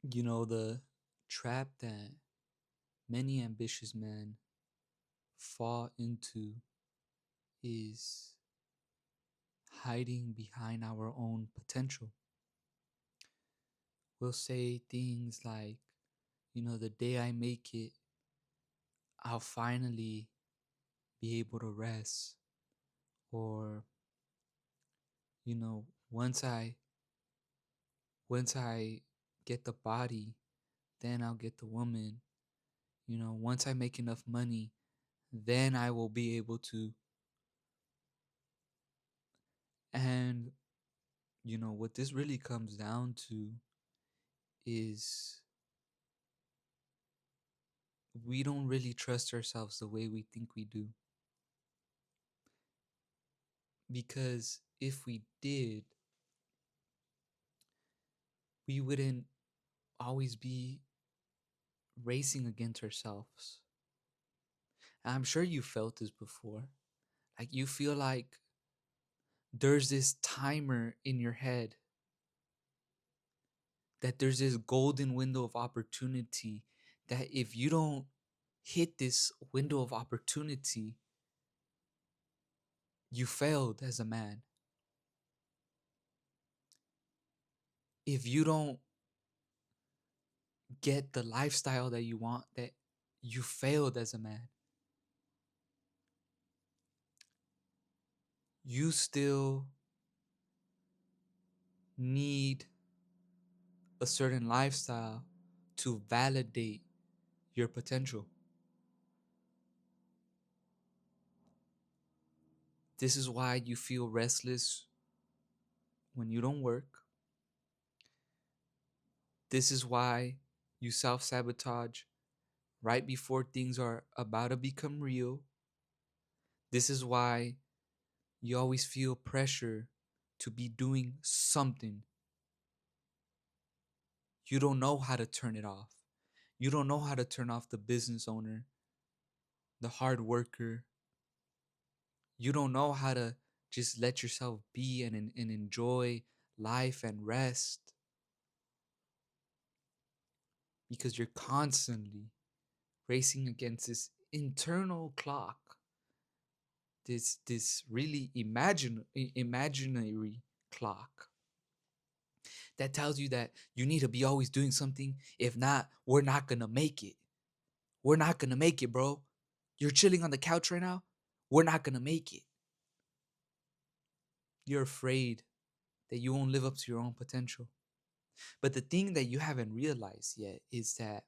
The trap that many ambitious men fall into is hiding behind our own potential. We'll say things like, the day I make it, I'll finally be able to rest. Or, once I get the body, then I'll get the woman. Once I make enough money, then I will be able to. And, what this really comes down to is we don't really trust ourselves the way we think we do. Because if we did, we wouldn't always be racing against ourselves. And I'm sure you felt this before. Like you feel like there's this timer in your head, that there's this golden window of opportunity, that if you don't hit this window of opportunity, you failed as a man. If you don't get the lifestyle that you want, that you failed as a man. You still need a certain lifestyle to validate your potential. This is why you feel restless when you don't work. This is why you self sabotage right before things are about to become real. This is why you always feel pressure to be doing something. You don't know how to turn it off. You don't know how to turn off the business owner, the hard worker. You don't know how to just let yourself be and enjoy life and rest, because you're constantly racing against this internal clock, this really imaginary clock that tells you that you need to be always doing something. If not, we're not gonna make it. We're not gonna make it, bro. You're chilling on the couch right now. We're not gonna make it. You're afraid that you won't live up to your own potential. But the thing that you haven't realized yet is that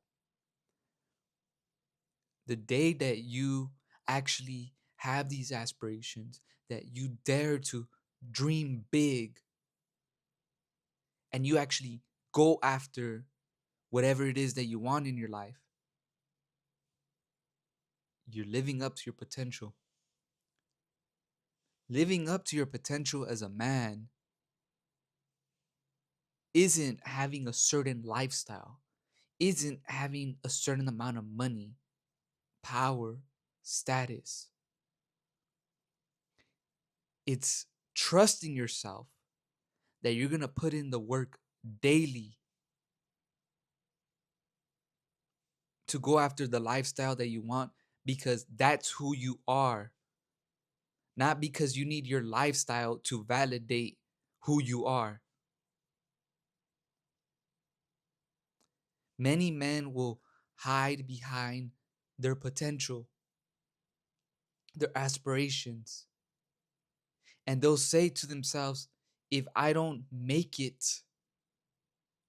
the day that you actually have these aspirations, that you dare to dream big, and you actually go after whatever it is that you want in your life, you're living up to your potential. Living up to your potential as a man isn't having a certain lifestyle, isn't having a certain amount of money, power, status. It's trusting yourself that you're going to put in the work daily to go after the lifestyle that you want, because that's who you are, not because you need your lifestyle to validate who you are. Many men will hide behind their potential, their aspirations, and they'll say to themselves, if I don't make it,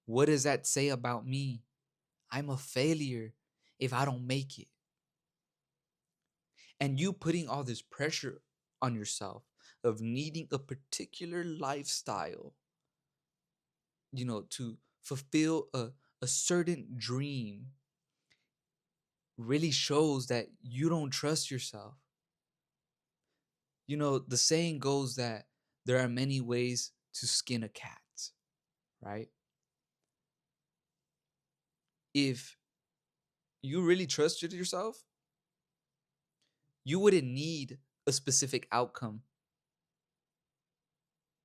what does that say about me? I'm a failure if I don't make it. And you putting all this pressure on yourself of needing a particular lifestyle, to fulfill a certain dream, really shows that you don't trust yourself. The saying goes that there are many ways to skin a cat, right? If you really trusted yourself, you wouldn't need a specific outcome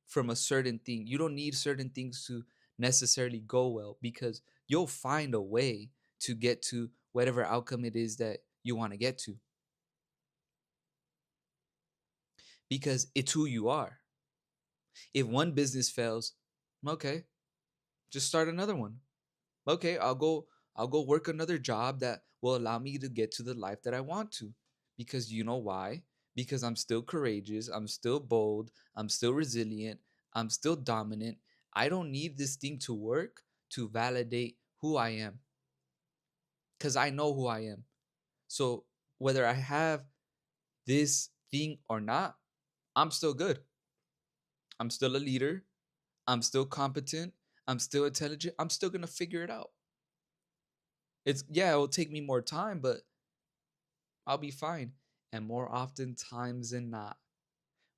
from a certain thing. You don't need certain things to necessarily go well, because you'll find a way to get to whatever outcome it is that you want to get to, because it's who you are. If one business fails, okay, just start another one. Okay, I'll go work another job that will allow me to get to the life that I want to. Because you know why? Because I'm still courageous, I'm still bold, I'm still resilient, I'm still dominant. I don't need this thing to work to validate who I am, cuz I know who I am. So whether I have this thing or not, I'm still good. I'm still a leader, I'm still competent, I'm still intelligent, I'm still going to figure it out. It's, yeah, it will take me more time, but I'll be fine. And more often times than not,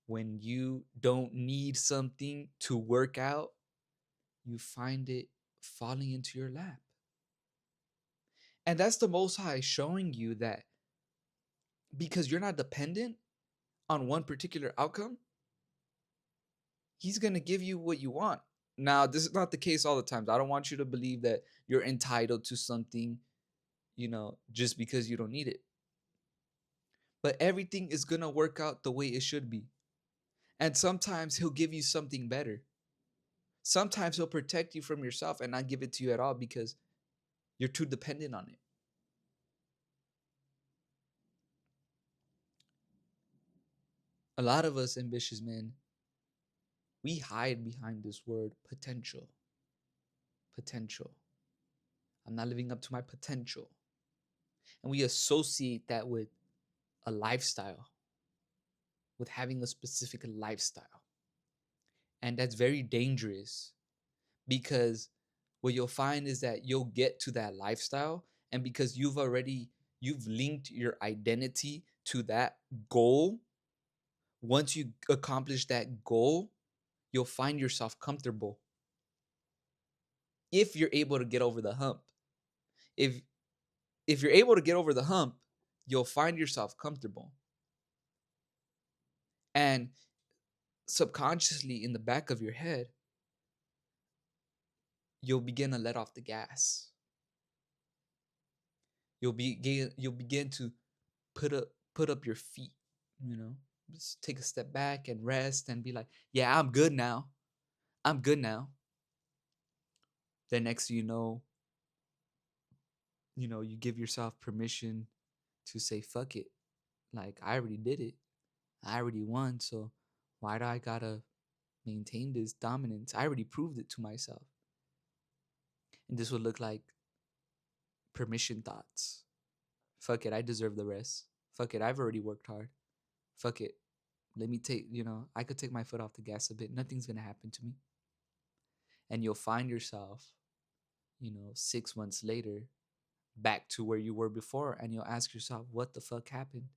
when you don't need something to work out, you find it falling into your lap. And that's the Most High showing you that because you're not dependent on one particular outcome, He's going to give you what you want. Now, this is not the case all the times. I don't want you to believe that you're entitled to something, just because you don't need it. But everything is going to work out the way it should be. And sometimes He'll give you something better. Sometimes He'll protect you from yourself and not give it to you at all because you're too dependent on it. A lot of us ambitious men, we hide behind this word potential. Potential. I'm not living up to my potential. And we associate that with a lifestyle, with having a specific lifestyle. And that's very dangerous because what you'll find is that you'll get to that lifestyle, and because you've linked your identity to that goal. Once you accomplish that goal, you'll find yourself comfortable if you're able to get over the hump. If you're able to get over the hump, you'll find yourself comfortable. And subconsciously in the back of your head, you'll begin to let off the gas. You'll begin to put up your feet, you know. Just take a step back and rest and be like, "Yeah, I'm good now. I'm good now." Then next thing you give yourself permission to say fuck it. Like, I already did it. I already won, so why do I gotta maintain this dominance? I already proved it to myself. And this would look like permission thoughts. Fuck it, I deserve the rest. Fuck it, I've already worked hard. Fuck it. Let me I could take my foot off the gas a bit. Nothing's gonna happen to me. And you'll find yourself, 6 months later, back to where you were before, and you'll ask yourself, what the fuck happened?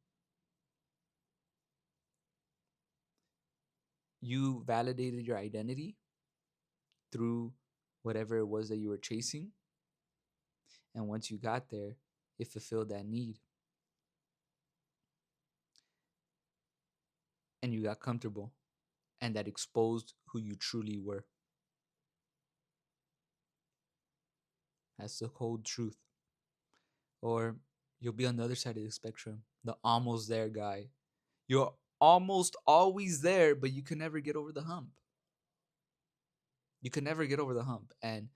You validated your identity through whatever it was that you were chasing. And once you got there, it fulfilled that need. And you got comfortable. And that exposed who you truly were. That's the cold truth. Or you'll be on the other side of the spectrum, the almost there guy. You're almost always there, but you can never get over the hump. You can never get over the hump. And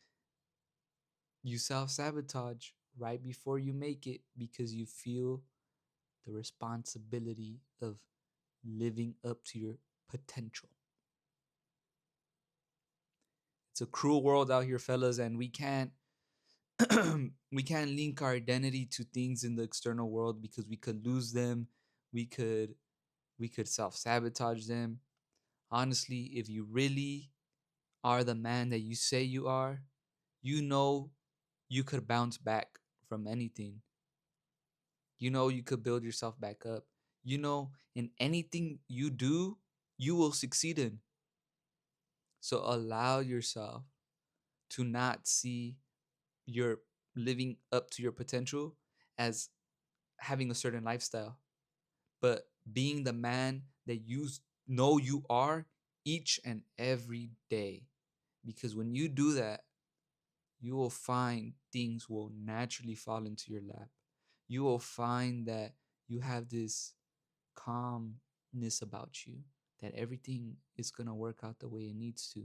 you self sabotage right before you make it because you feel the responsibility of living up to your potential. It's a cruel world out here, fellas, and we can't we can't link our identity to things in the external world because we could lose them. We could self-sabotage them. Honestly, if you really are the man that you say you are, you know you could bounce back from anything. You know you could build yourself back up. You know in anything you do, you will succeed in. So allow yourself to not see your living up to your potential as having a certain lifestyle, but being the man that you know you are each and every day. Because when you do that, you will find things will naturally fall into your lap. You will find that you have this calmness about you, that everything is going to work out the way it needs to.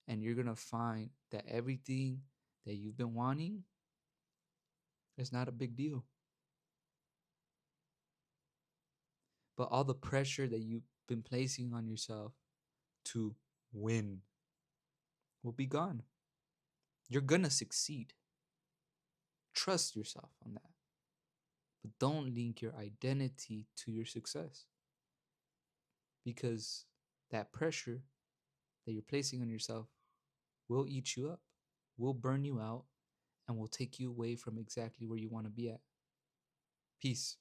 And you're going to find that everything that you've been wanting is not a big deal. But all the pressure that you've been placing on yourself to win will be gone. You're going to succeed. Trust yourself on that. But don't link your identity to your success, because that pressure that you're placing on yourself will eat you up, will burn you out, and will take you away from exactly where you want to be at. Peace.